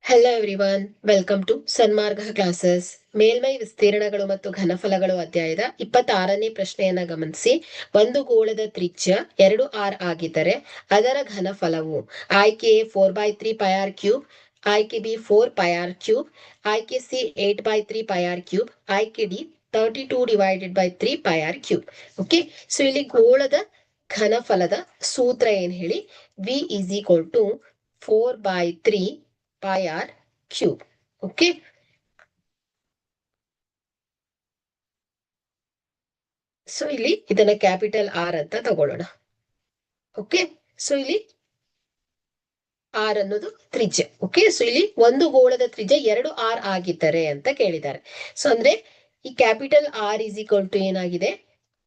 Hello everyone, welcome to Sanmarga classes. ಮೇಲ್ಮೈ ವಿಸ್ತೀರ್ಣಗಳು ಮತ್ತು ಘನಫಲಗಳು ಅಧ್ಯಾಯದ 26ನೇ ಪ್ರಶ್ನೆಯನ್ನ ಗಮನಿಸಿ. ಒಂದು ಗೋಳದ ತ್ರಿಜ್ಯ 2r ಆಗಿದ್ದರೆ ಅದರ ಘನಫಲವು ಆಯ್ಕೆ ಎ 4/3 πr ಕ್ಯೂಬ್, ಆಯ್ಕೆ ಬಿ 4 πr ಕ್ಯೂಬ್, ಆಯ್ಕೆ ಸಿ 8/3 πr ಕ್ಯೂಬ್, ಆಯ್ಕೆ D 32/3 πr cube. Okay, so ಇಲ್ಲಿ ಗೋಳದ ಘನಫಲದ ಸೂತ್ರ ಏನ್ ಹೇಳಿ, v is equal to 4/3 πr cube. Okay, so ಇಲ್ಲಿ ಇದನ್ನ ಕ್ಯಾಪಿಟಲ್ ಆರ್ ಅಂತ ತಗೊಳ್ಳೋಣ. ಓಕೆ, ಸೊ ಇಲ್ಲಿ ಆರ್ ಅನ್ನೋದು ತ್ರಿಜ್ಯ. ಓಕೆ, ಸೊ ಇಲ್ಲಿ ಒಂದು ಗೋಳದ ತ್ರಿಜ್ಯ 2r ಆಗಿದ್ದಾರೆ ಅಂತ ಕೇಳಿದ್ದಾರೆ. ಸೊ ಅಂದ್ರೆ ಈ capital R is equal to ಏನಾಗಿದೆ,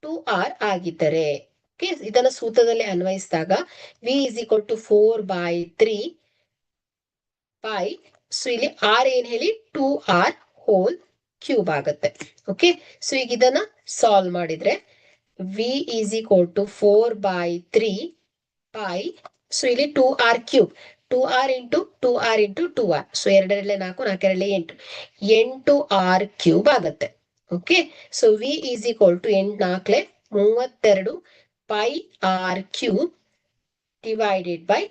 2r ಆಗಿದ್ದಾರೆ. ಓಕೆ, ಇದನ್ನ ಸೂತ್ರದಲ್ಲಿ ಅನ್ವಯಿಸಿದಾಗ v is equal to 4/3 pi, so ಇಲ್ಲಿ ಆರ್ ಏನ್ ಹೇಳಿ 2r ಹೋಲ್ ಕ್ಯೂಬ್ ಆಗುತ್ತೆ. ಓಕೆ, ಸೊ ಈಗ ಇದನ್ನ ಸಾಲ್ವ್ ಮಾಡಿದ್ರೆ v is equal to 4/3 pi, so ಇಲ್ಲಿ 2r cube, 2r into 2r into 2r, so 2 4 4 8 8r cube ಆಗುತ್ತೆ. Okay, so v is equal to 8 4 32 pi r cube divided by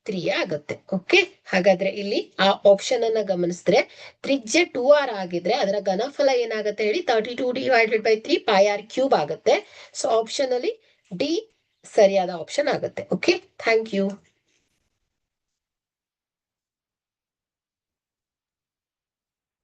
3 ಆಗುತ್ತೆ. Okay, ಹಾಗಾದ್ರೆ ಇಲ್ಲಿ ಆ option ಅನ್ನ ಗಮನಿಸಿದ್ರೆ ತ್ರಿಜ್ಯ 2r ಆಗಿದ್ರೆ ಅದರ ಘನಫಲ ಏನಾಗುತ್ತೆ ಹೇಳಿ, 32/3 ಪೈ ಆರ್ ಕ್ಯೂಬ್ ಆಗುತ್ತೆ. ಸೊ ಆಪ್ಷನ್ ಅಲ್ಲಿ ಡಿ ಸರಿಯಾದ ಆಪ್ಷನ್ ಆಗುತ್ತೆ. Okay, thank you.